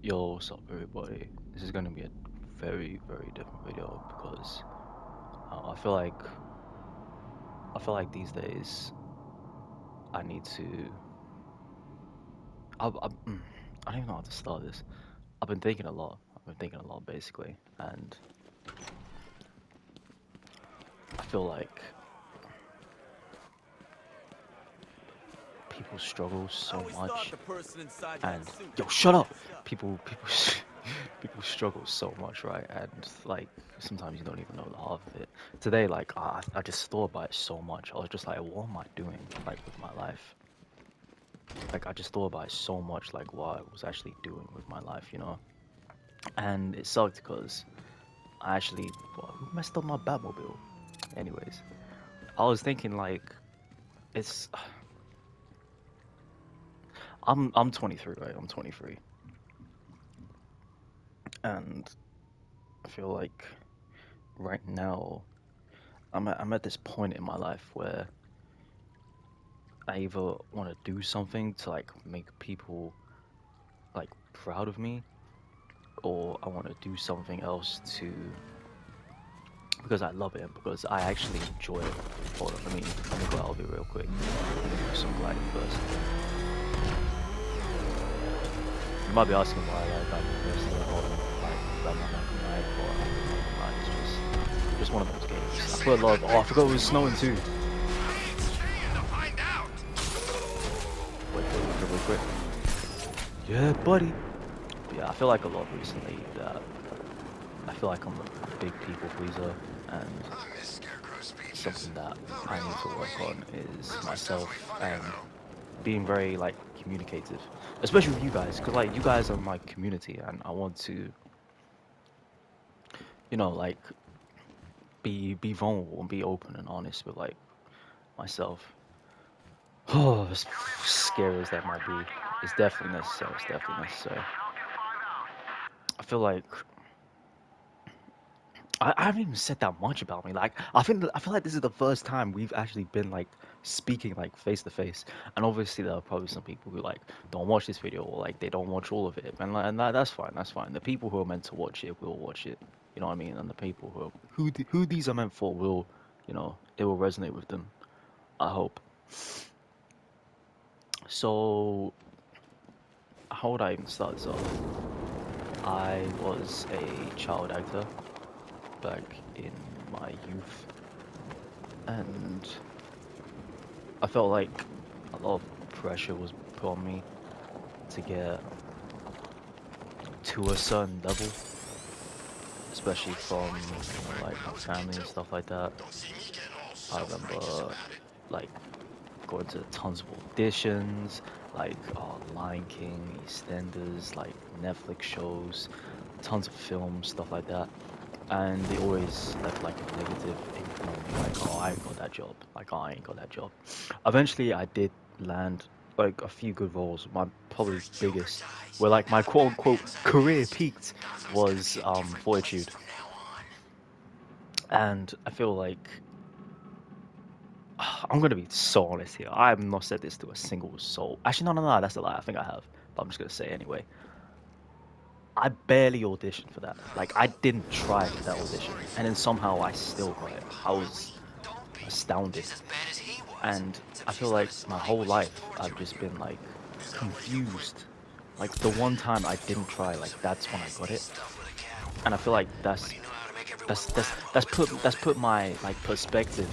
Yo, what's up, everybody? This is gonna be a very, very different video because I feel like these days I need to. I don't even know how to start this. I've been thinking a lot. I've been thinking a lot, basically, and I feel like people struggle I so always thought much. the person inside you had a And suit yo, that could shut up! patch us up. People, people struggle so much, right? And like sometimes you don't even know the half of it. Today, like I just thought about it so much. I was just like, what am I doing, like with my life? Like I just thought about it so much, like what I was actually doing with my life, you know? And it sucked because I actually, well, who messed up my Batmobile? Anyways, I was thinking like it's I'm 23, right? I'm 23, and I feel like right now I'm at this point in my life where I either want to do something to like make people like proud of me, or I want to do something else to because I love it, because I actually enjoy it. Hold on, let me go out of it real quick. Let me do some gliding first. You might be asking why I'm personally holding like grab my knife and knife, but I'm not gonna lie, it's just one of those games. I put a lot of I forgot it was snowing too. Wait, real quick. Yeah, buddy. But yeah, I feel like a lot recently that I feel like I'm a big people pleaser, and something that I need to work on is myself and being very like communicative, especially with you guys, because like you guys are my community, and I want to, like be vulnerable and be open and honest with like myself. Oh, as scary as that might be, it's definitely necessary. It's definitely necessary. I feel like I haven't even said that much about me. Like, I feel like this is the first time we've actually been like speaking like face to face. And obviously, there are probably some people who like don't watch this video, or like they don't watch all of it, and that's fine. That's fine. The people who are meant to watch it will watch it. You know what I mean? And the people who these are meant for will, it will resonate with them. I hope. So, how would I even start this off? I was a child actor back in my youth, and I felt like a lot of pressure was put on me to get to a certain level, especially from, like my family and stuff like that. I remember like going to tons of auditions, like Lion King, EastEnders, like Netflix shows, tons of films, stuff like that. And they always left like a negative imprint on me, like, oh, I ain't got that job, like, oh, I ain't got that job. Eventually, I did land like a few good roles. My probably biggest, where like my quote unquote career peaked, was Fortitude, and I feel like I'm gonna be so honest here. I have not said this to a single soul. Actually, no, that's a lie. I think I have, but I'm just gonna say it anyway. I barely auditioned for that. Like, I didn't try for that audition, and then somehow I still got it. I was astounded. And I feel like my whole life I've just been like confused. Like the one time I didn't try, like that's when I got it. And I feel like that's put my like perspective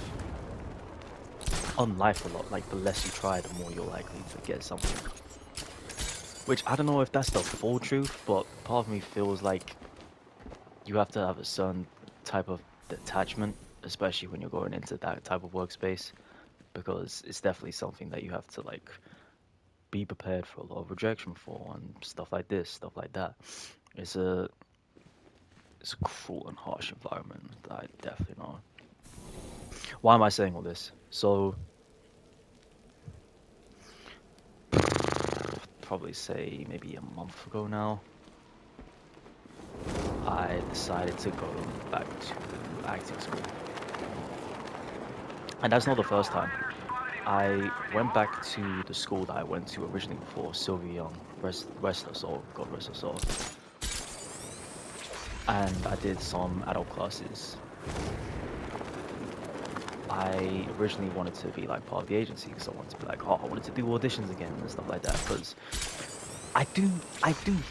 on life a lot. Like the less you try, the more you're likely to get something. Which I don't know if that's the full truth, but part of me feels like you have to have a certain type of detachment, especially when you're going into that type of workspace, because it's definitely something that you have to like be prepared for a lot of rejection for and stuff like this, stuff like that. It's a it's a cruel and harsh environment that I definitely know. Why am I saying all this? So probably say maybe a month ago now, I decided to go back to acting school. And that's not the first time. I went back to the school that I went to originally before, Sylvia Young, rest her soul, God rest her soul. And I did some adult classes. I originally wanted to be like part of the agency because I wanted to be like, oh, I wanted to do auditions again and stuff like that. Because I do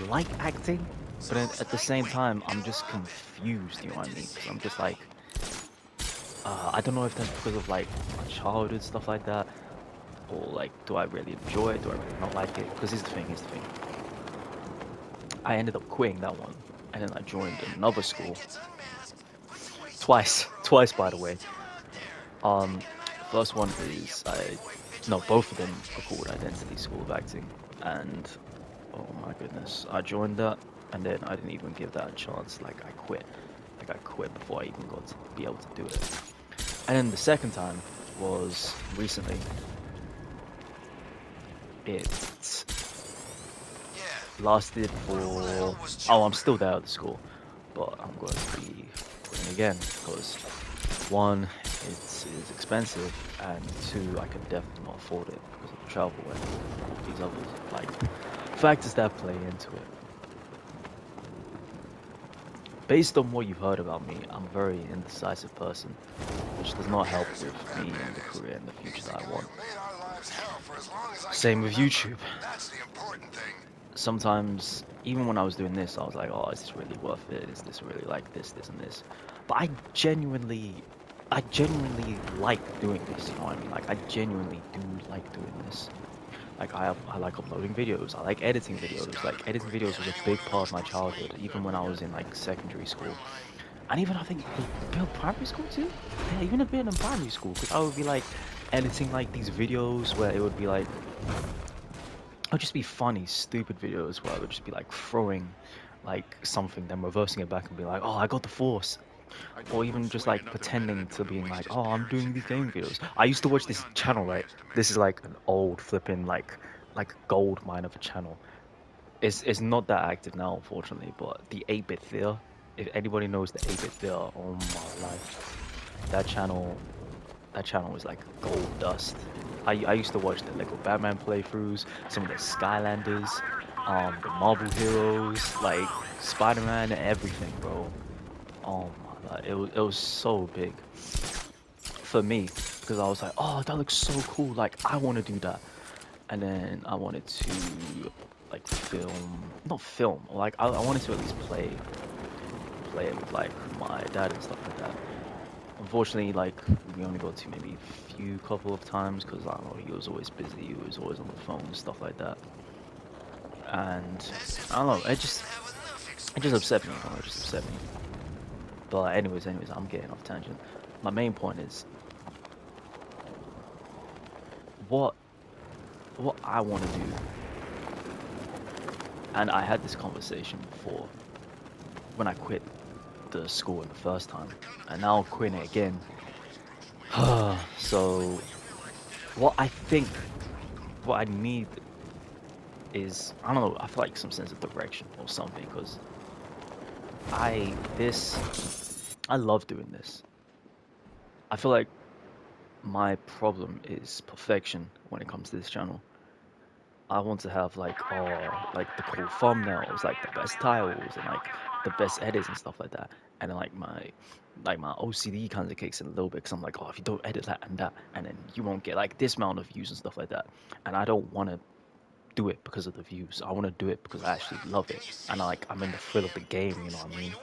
like acting, but at the same time, I'm just confused. You know what I mean? Because I'm just like, I don't know if that's because of like my childhood stuff like that, or like, do I really enjoy it? Do I really not like it? Because here's the thing. Here's the thing. I ended up quitting that one, and then I joined another school twice, twice by the way. First one is no, both of them are called Identity School of Acting, and oh my goodness, I joined that, and then I didn't even give that a chance. Like I quit, before I even got to be able to do it. And then the second time was recently. It lasted for I'm still there at the school, but I'm going to be quitting again because one, it's expensive, and two, I can definitely not afford it because of the travel and these other like factors that play into it. Based on what you've heard about me, I'm a very indecisive person, which does not help with me and the career and the future that I want. Same with YouTube. Sometimes, even when I was doing this, I was like, oh, is this really worth it? Is this really like this, and this? But I genuinely like doing this, you know what I mean? Like, I genuinely do like doing this. Like, I like uploading videos. I like editing videos. Like, editing videos was a big part of my childhood, even when I was in, like, secondary school. And even, I think, was Bill primary school, too? Yeah, even a bit in primary school, because I would be, like, editing, like, these videos where it would be, like, it would just be funny, stupid videos where I would just be like throwing like something, then reversing it back and be like, oh, I got the force. Or even just like pretending to being like, oh, I'm doing these gaming videos. I used to watch this channel, right? This is like an old flipping like gold mine of a channel. It's not that active now, unfortunately, but the 8-bit Thea, if anybody knows the 8-bit Thea, oh my life. That channel that channel was like gold dust. I used to watch the Lego Batman playthroughs, some of the Skylanders, the Marvel heroes, like Spider-Man and everything, bro. Oh my god, it was so big for me because I was like, oh, that looks so cool. Like I want to do that, and then I wanted to like not film, like I wanted to at least play it with like my dad and stuff like that. Unfortunately, like we only got to maybe a few couple of times because I don't know, he was always busy, he was always on the phone and stuff like that. And I don't know, it just upset me, you know, it just upset me. But anyways, I'm getting off tangent. My main point is what what I want to do, and I had this conversation before when I quit the school in the first time, and now I'm quitting it again. So what I think, what I need is I don't know. I feel like some sense of direction or something because I this I love doing this. I feel like my problem is perfection when it comes to this channel. I want to have like the cool thumbnails, like the best titles and like the best edits and stuff like that. And then like my OCD kind of kicks in a little bit because I'm like, oh, if you don't edit that and then you won't get like this amount of views and stuff like that. And I don't want to do it because of the views. I want to do it because I actually love it, and I'm in the thrill of the game. You know what I mean?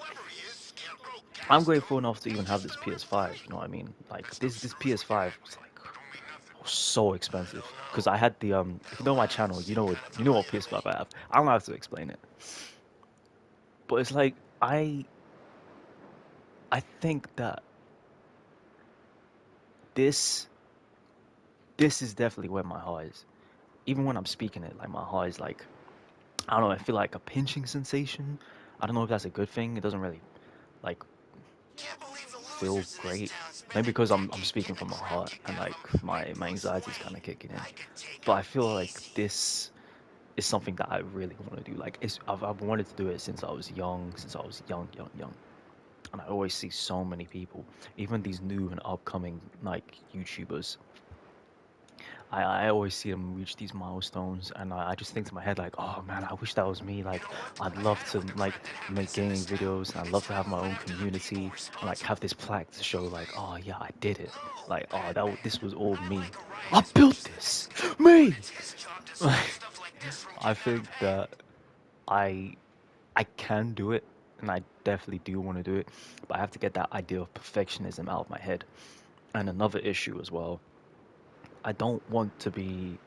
I'm grateful enough to even have this PS5. You know what I mean? Like this PS5 was like so expensive because I had the If you know my channel, you know what PS5 I have. I don't have to explain it, but it's like I think that this this is definitely where my heart is. Even when I'm speaking it, like my heart is like I don't know. I feel like a pinching sensation. I don't know if that's a good thing. It doesn't really like feel great. Maybe because I'm speaking from my heart and like my anxiety is kind of kicking in. But I feel like this is something that I really want to do. Like I've wanted to do it since I was young, young. And I always see so many people, even these new and upcoming like YouTubers, I always see them reach these milestones, and I just think to my head like, oh man, I wish that was me. Like, I'd love to like make gaming videos, and I'd love to have my own community, and like have this plaque to show like, oh yeah, I did it. Like, oh this was all me. I built this, me. Like, I think that I I can do it, and I definitely do want to do it, but I have to get that idea of perfectionism out of my head. And another issue as well, I don't want to be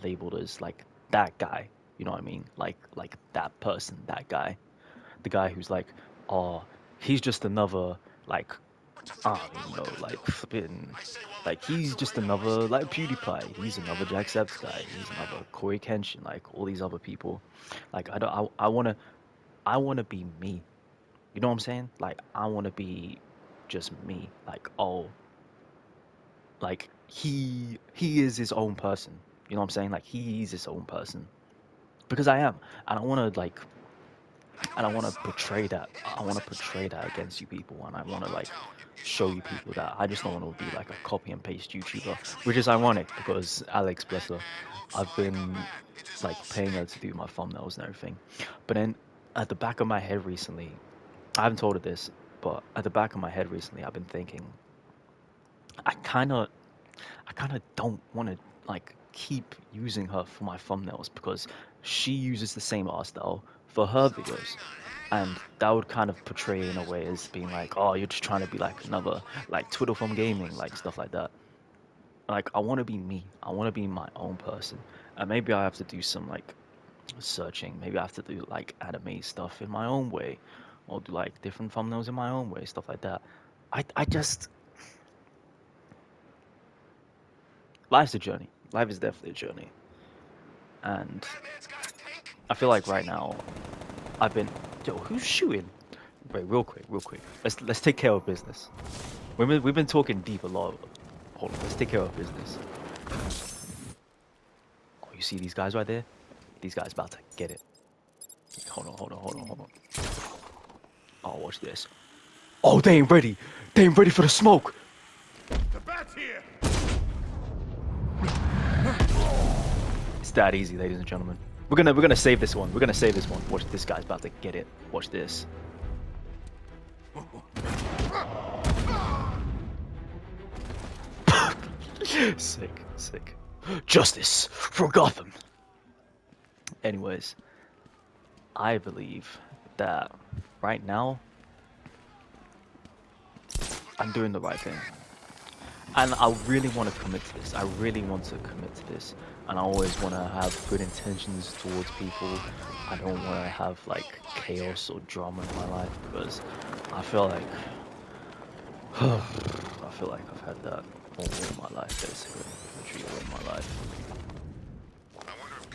labeled as like that guy. You know what I mean? Like that person, that guy, the guy who's like, oh, he's just another like I don't even know, like flipping, like he's just another like PewDiePie. He's another Jacksepticeye. He's another Corey Kenshin. Like all these other people. Like I don't. I wanna be me. You know what I'm saying? Like I wanna be just me. Like oh, like he is his own person. You know what I'm saying? Like he's his own person because I am, and I want to like, and I want to portray that. I want to portray that against you people, and I want to like show you people that I just don't want to be like a copy and paste YouTuber, which is ironic because Alex, bless her, I've been like paying her to do my thumbnails and everything, but then at the back of my head recently, I haven't told her this, but at the back of my head recently, I've been thinking, I kind of I kind of don't want to like keep using her for my thumbnails because she uses the same art style for her videos. And that would kind of portray in a way as being like, oh, you're just trying to be like another, like Twiddle from gaming, like stuff like that. Like, I want to be me. I want to be my own person. And maybe I have to do some like searching. Maybe I have to do like anime stuff in my own way, or do like different thumbnails in my own way, stuff like that. I just, life's a journey. Life is definitely a journey. And I feel like right now I've been yo, who's shooting? Wait, real quick, real quick. Let's take care of business. We've been talking deep a lot. Hold on, let's take care of business. Oh, you see these guys right there? These guys about to get it. Hold on, hold on, hold on, hold on. Oh, watch this. Oh, they ain't ready. They ain't ready for the smoke. The bat's here. It's that easy, ladies and gentlemen. We're gonna save this one. We're gonna save this one. Watch, this guy's about to get it. Watch this. Sick, sick. Justice for Gotham. Anyways, I believe that right now I'm doing the right thing. And I really want to commit to this. I really want to commit to this. And I always want to have good intentions towards people. I don't want to have like chaos or drama in my life because I feel like I've had that all in my life, basically. Literally all in my life.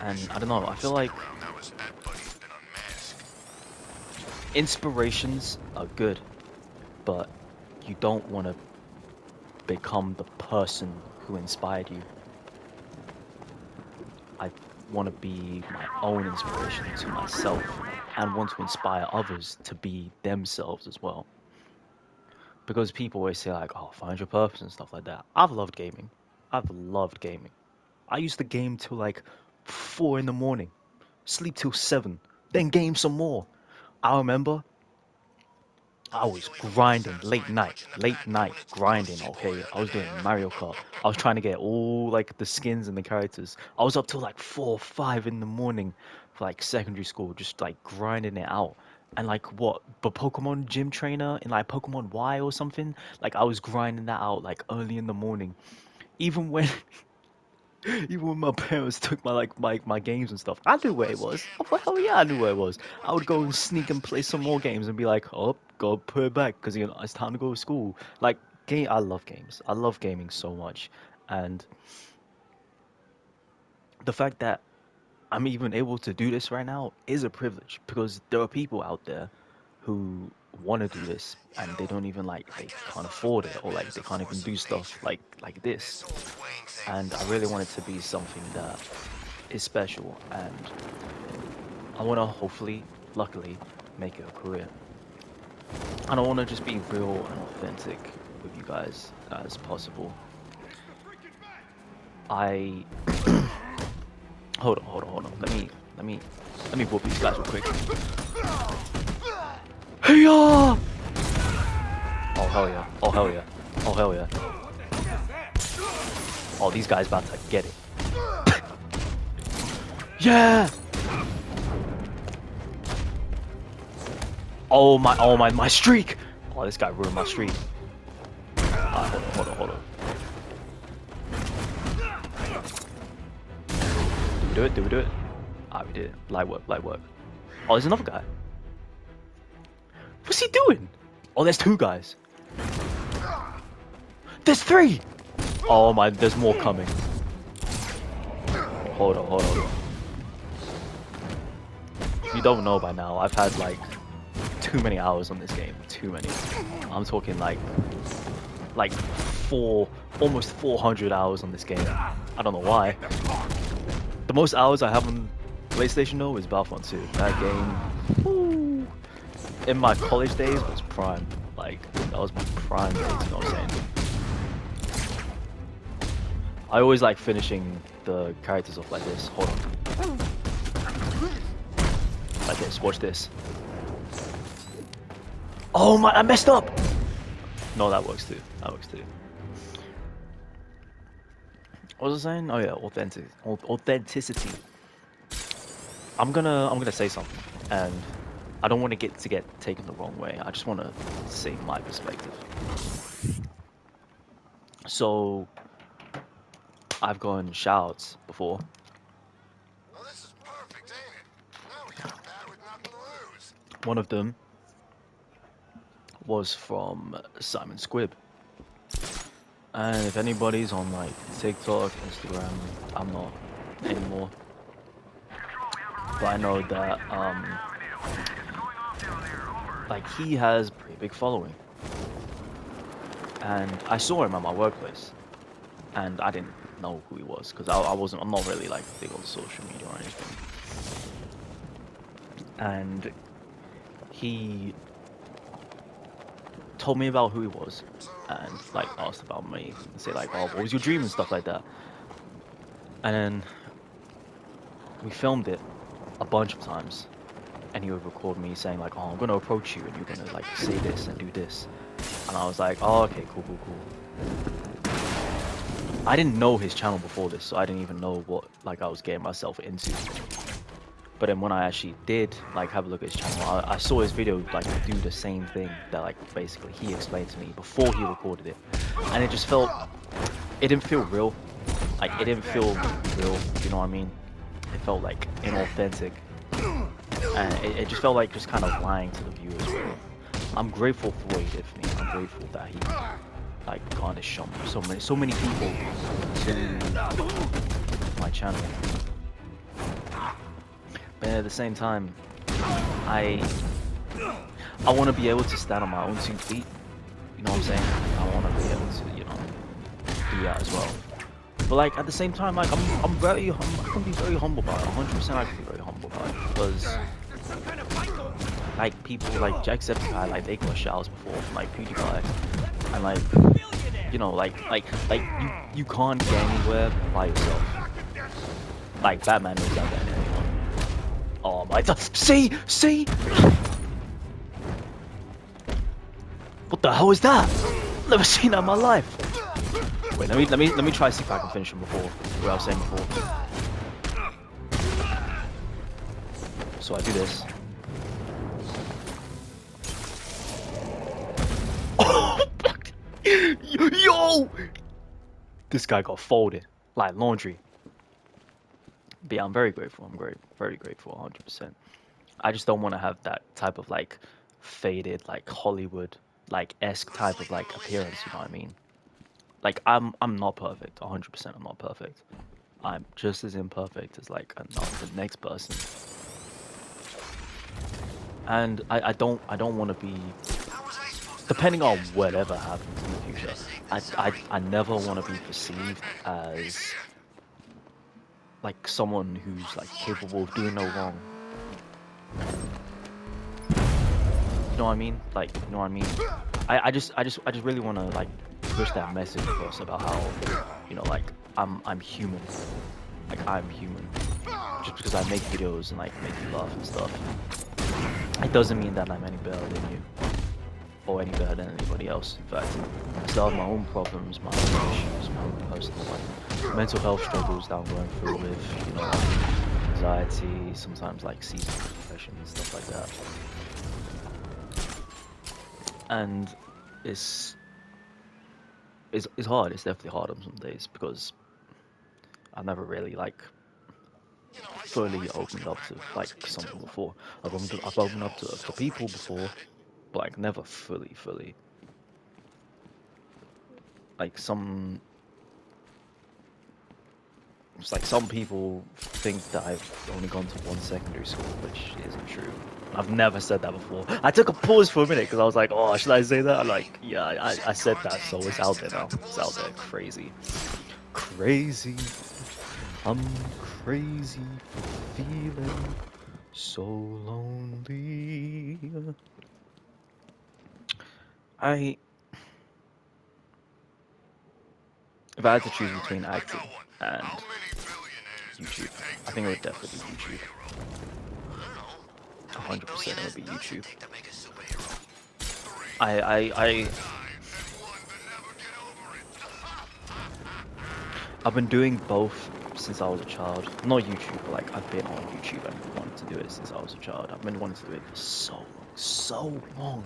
And I don't know, I feel like inspirations are good, but you don't want to become the person who inspired you. I want to be my own inspiration to myself and want to inspire others to be themselves as well. Because people always say like, oh, find your purpose and stuff like that. I've loved gaming. I've loved gaming. I used to game till like 4 in the morning, sleep till 7, then game some more. I remember I was grinding late night grinding, okay? I was doing Mario Kart. I was trying to get all like the skins and the characters. I was up till like 4 or 5 in the morning for like secondary school, just like grinding it out. And like what, the Pokemon gym trainer in like Pokemon Y or something? Like I was grinding that out like early in the morning. Even when even when my parents took my like my games and stuff, I knew where it was. Oh, well, hell yeah, I knew where it was. I would go and sneak and play some more games and be like, oh, go put it back because you know it's time to go to school. Like game, I love games. I love gaming so much, and the fact that I'm even able to do this right now is a privilege because there are people out there who want to do this and they don't even like they can't afford it or like they can't even do stuff like this. And I really want it to be something that is special, and I want to hopefully, luckily, make it a career. And I want to just be real and authentic with you guys as possible. I hold on. Let me whoop these guys real quick. Hey Oh hell yeah! Oh hell yeah! Oh hell yeah! Oh, these guys about to get it. Yeah! Oh my streak! Oh, this guy ruined my streak. Hold on. Do we do it? Ah, we did it. Light work. Oh, there's another guy. What's he doing? Oh, there's 2 guys. There's 3! Oh my, there's more coming. Hold on. If you don't know by now, I've had like too many hours on this game. Too many. I'm talking like almost 400 hours on this game. I don't know why. The most hours I have on PlayStation though is Battlefront 2. That game, woo, in my college days was prime. Like, that was my prime days, you know what I'm saying? I always like finishing the characters off like this. Hold on. Like this, watch this. Oh my, I messed up! No, that works too. What was I saying? Oh yeah, authenticity. I'm gonna say something, and I don't want to get taken the wrong way. I just want to say my perspective. So, I've gotten shoutouts before. Well, this is perfect, ain't it? Now we got that with nothing to lose. One of them was from Simon Squibb. And if anybody's on like TikTok, Instagram, I'm not anymore. But I know that like he has a pretty big following. And I saw him at my workplace. And I didn't know who he was because I'm not really like big on social media or anything. And he told me about who he was and like asked about me and say like, oh, what was your dream and stuff like that. And then we filmed it a bunch of times and he would record me saying like, oh, I'm gonna approach you and you're gonna like say this and do this. And I was like, oh, okay, cool. I didn't know his channel before this, so I didn't even know what like I was getting myself into. But then when I actually did like have a look at his channel, I saw his video like do the same thing that like basically he explained to me before he recorded it, and it just it didn't feel real. Like it didn't feel real, you know what I mean? It felt like inauthentic, and it just felt like just kind of lying to the viewers. Really. I'm grateful for what he did for me. I'm grateful that he like garnished so many people to my channel. But at the same time, I want to be able to stand on my own 2 feet. You know what I'm saying? I want to be able to, you know, do that as well. But like at the same time, like I can be very humble about it. 100% I can be very humble about it because like people like Jacksepticeye, like they got shouts before from like PewDiePie, and like you know like you can't get anywhere by yourself. Like Batman knows that better than anyone. Oh my god! See! What the hell is that? Never seen that in my life. Wait, let me try to see if I can finish him before what I was saying before. So I do this. Yo! This guy got folded like laundry. But yeah, I'm very grateful. I'm very grateful, 100%. I just don't want to have that type of like faded, like Hollywood, like esque type of like appearance. You know what I mean? Like I'm not perfect. 100%, I'm not perfect. I'm just as imperfect as like the next person. And I don't want to be. Depending on whatever happens in the future, I never want to be perceived as like someone who's like capable of doing no wrong. You know what I mean? Like, you know what I mean? I just really want to like push that message across about how, you know, like I'm human. Like I'm human. Just because I make videos and like make you laugh and stuff, it doesn't mean that I'm any better than you or any better than anybody else. In fact, I still have my own problems, my own issues, my own personal like mental health struggles that I'm going through with, you know, anxiety, sometimes like seasonal depression and stuff like that. And it's hard. It's definitely hard on some days because I've never really like You know, I saw fully my folks opened go up back to when I was like a kid something too. before. Seems I've you opened up know, to so people fragile before, inside. but like never fully. Like some, it's like some people think that I've only gone to one secondary school, which isn't true. I've never said that before. I took a pause for a minute because I was like, oh, should I say that? I'm like, yeah, I said that, so it's out there now. It's out there. Crazy. Crazy. I'm crazy for feeling so lonely. If I had to choose between acting and How many billionaires does YouTube, it take I to think it would make a definitely be YouTube. superhero? I don't know. How many 100% it would billionaires be does it YouTube. take to make a superhero? Three. I One dies, and one that never get over it. I've been doing both since I was a child. Not YouTube, but like I've been on YouTube and wanted to do it since I was a child. I've been wanting to do it for so long.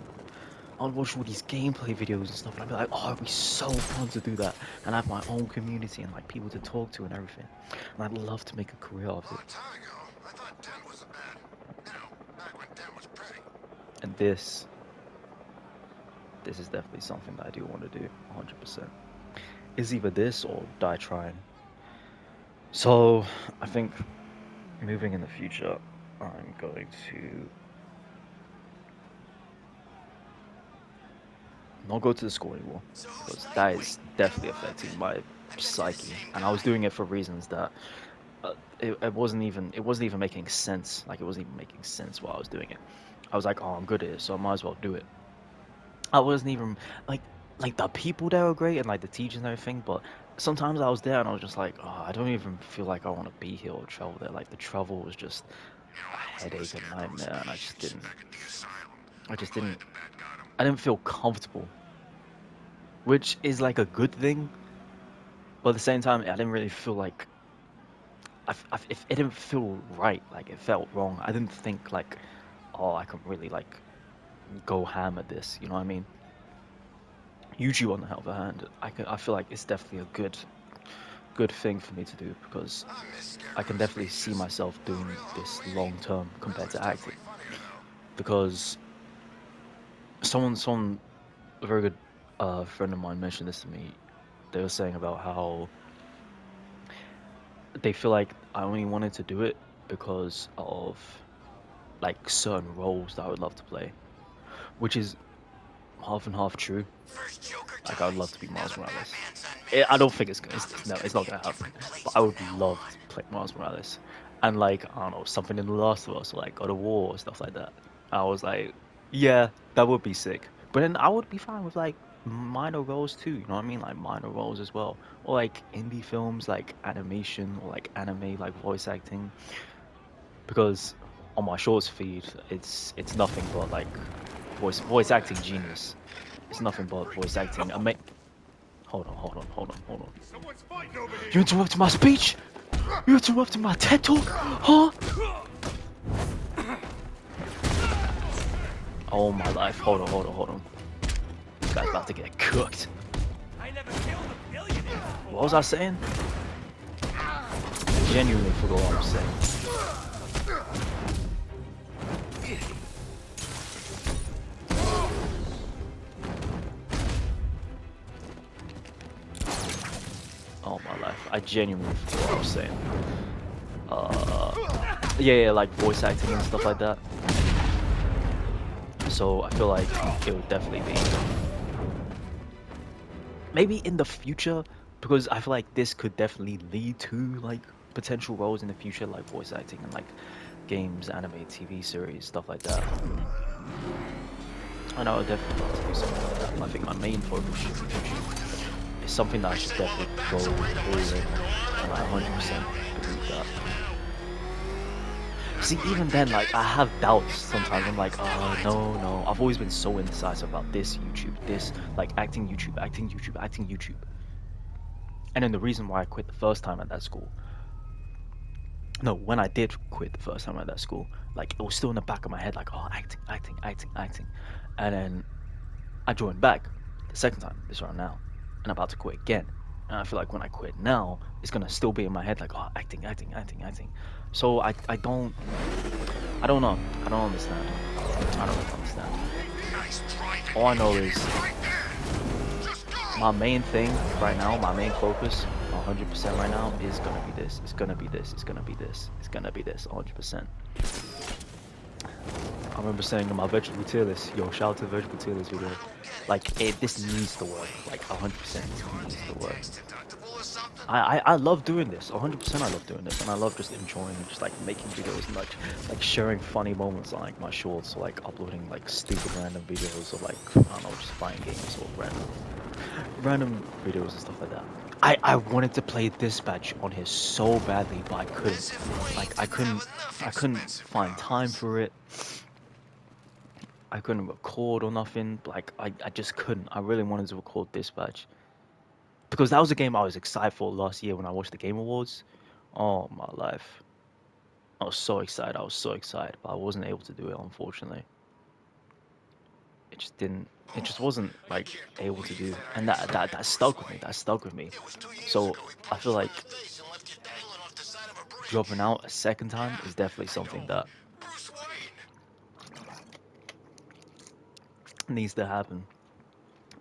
I would watch all these gameplay videos and stuff, and I'd be like, oh, it'd be so fun to do that, and have my own community and like people to talk to and everything. And I'd love to make a career of it. Long time ago, I thought Dent was a bad. You know, back when Dent was pretty. And this is definitely something that I do want to do, 100%. It's either this or die trying. So I think moving in the future, I'm going to not go to the school anymore because that is definitely affecting my psyche. And I was doing it for reasons that it wasn't even making sense. Like it wasn't even making sense while I was doing it. I was like, oh, I'm good at it, so I might as well do it. I wasn't even like the people there were great and like the teachers and everything, but sometimes I was there and I was just like, oh, I don't even feel like I want to be here or travel there. Like the travel was just a headache and nightmare, and I just didn't. I didn't feel comfortable, which is like a good thing, but at the same time, I didn't really feel like it didn't feel right. Like it felt wrong. I didn't think like, oh, I can really like go ham at this. You know what I mean? YouTube, on the other hand, I feel like it's definitely a good thing for me to do because I can definitely see myself doing this long term compared to acting. Because someone a very good friend of mine mentioned this to me. They were saying about how they feel like I only wanted to do it because of like certain roles that I would love to play, which is half and half true. Like I would love to be Miles Morales. I don't think it's not gonna happen. But I would love to play Miles Morales, and like I don't know, something in The Last of Us or like God of War or stuff like that. I was like, yeah, that would be sick. But then I would be fine with like minor roles too. You know what I mean? Like minor roles as well, or like indie films, like animation or like anime, like voice acting. Because on my shorts feed, it's nothing but like voice acting genius. It's nothing but voice acting. Hold on. You interrupted my speech? You interrupted my TED talk? Huh? Oh my life. Hold on. This guy's about to get cooked. What was I saying? I genuinely forgot what I was saying. Oh my life. I genuinely forgot what I was saying. Yeah, like voice acting and stuff like that. So I feel like it would definitely be maybe in the future, because I feel like this could definitely lead to like potential roles in the future, like voice acting and like games, anime, TV series, stuff like that. And I would definitely love to do something like that. I think my main focus should be YouTube. it's something that I should definitely go all in on, and I 100% believe that. See, even then, like, I have doubts sometimes. I'm like, oh, no, no. I've always been so indecisive about this YouTube, this, like, acting YouTube, acting YouTube, acting YouTube. And then the reason why I quit the first time at that school, no, when I did quit the first time at that school, like, it was still in the back of my head, like, oh, acting, acting, acting, acting. And then I joined back the second time, this round now, and I'm about to quit again. And I feel like when I quit now, it's gonna still be in my head, like, oh, acting, acting, acting, acting. So I don't know. I don't understand. I don't understand. Nice driving. All I know is Right there. Just go. my main thing right now, my main focus, 100% right now, is gonna be this. It's gonna be this. It's gonna be this. It's gonna be this. 100%. I remember saying in my vegetable tier list, yo, shout out to the vegetable tier list video. Like, this needs to work. Like, 100% needs to work. Tax deductible or something? I love doing this. 100% I love doing this, and I love just enjoying just like making videos and like sharing funny moments on like my shorts, or like uploading like stupid random videos, or like I don't know, just buying games or random videos and stuff like that. I wanted to play Dispatch on here so badly, but I couldn't. Like I couldn't find time for it. I couldn't record or nothing. Like I just couldn't. I really wanted to record Dispatch, because that was a game I was excited for last year when I watched the Game Awards. Oh my life. I was so excited. I was so excited, but I wasn't able to do it, unfortunately. It just didn't. It just wasn't like able to do, and that stuck with me. That stuck with me. It was 2 years So ago he I feel punched you in like the face and left you dangling off the side of a bridge. dropping out a second time is definitely something that Bruce Wayne. needs to happen.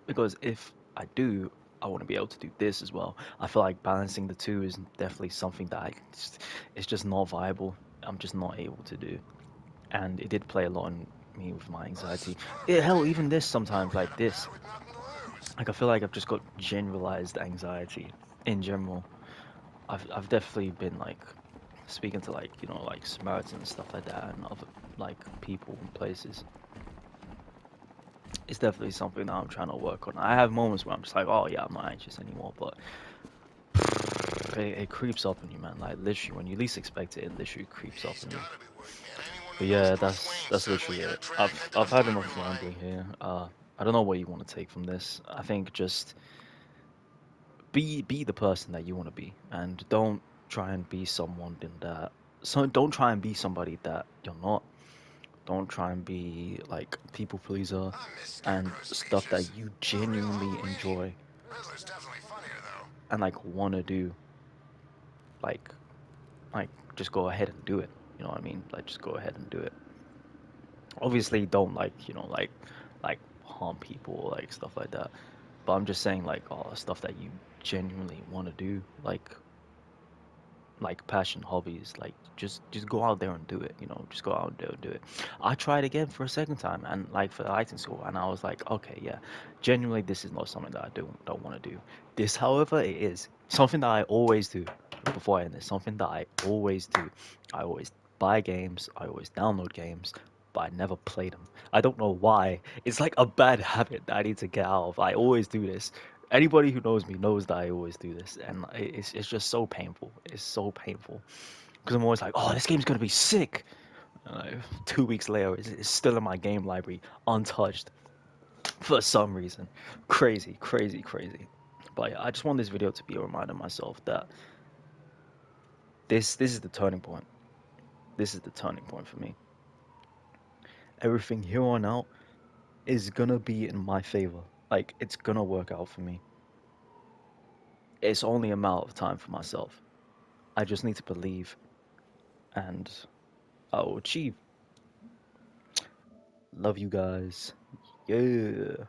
Because if I do, I want to be able to do this as well. I feel like balancing the two is definitely something that it's just not viable. I'm just not able to do. And it did play a lot on me with my anxiety. Yeah, hell, even this sometimes, like this. With nothing to lose. Like I feel like I've just got generalized anxiety in general. I've definitely been like speaking to like, you know, like Samaritans and stuff like that, and other like people and places. It's definitely something that I'm trying to work on. I have moments where I'm just like, oh yeah, I'm not anxious anymore, but it creeps up on you, man. Like literally, when you least expect it, it literally creeps up on you. Gotta be working. And anyone But who knows yeah, Bruce Wayne that's certainly literally had a it. drag I've had enough identifying rambling here. I don't know what you want to take from this. I think just be the person that you want to be, and don't try and be someone in that. So don't try and be somebody that you're not. Don't try and be like people pleaser I miss and Scarecrow's stuff speeches. that you A real genuinely Halloweeny. enjoy Riddler's definitely funnier though. and like want to do. Like like just go ahead and do it. You know what I mean? Like just go ahead and do it. Obviously, don't like, you know, like harm people or like stuff like that. But I'm just saying like all stuff that you genuinely want to do, like passion hobbies, like just go out there and do it, you know, just go out there and do it. I tried again for a second time, and like for the acting school, and I was like, okay, yeah, genuinely this is not something that I don't want to do. This, however, it is something that I always do. Before I end this, something that I always do. I always buy games, I always download games, but I never play them. I don't know why. It's like a bad habit that I need to get out of. I always do this. Anybody who knows me knows that I always do this, and it's just so painful. It's so painful because I'm always like, oh, this game's gonna be sick. And like 2 weeks later, it's still in my game library, untouched for some reason. Crazy, crazy, crazy. But yeah, I just want this video to be a reminder of myself that this is the turning point. This is the turning point for me. Everything here on out is gonna be in my favor. Like it's gonna work out for me. It's only a matter of time for myself. I just need to believe, and I will achieve. Love you guys. Yeah.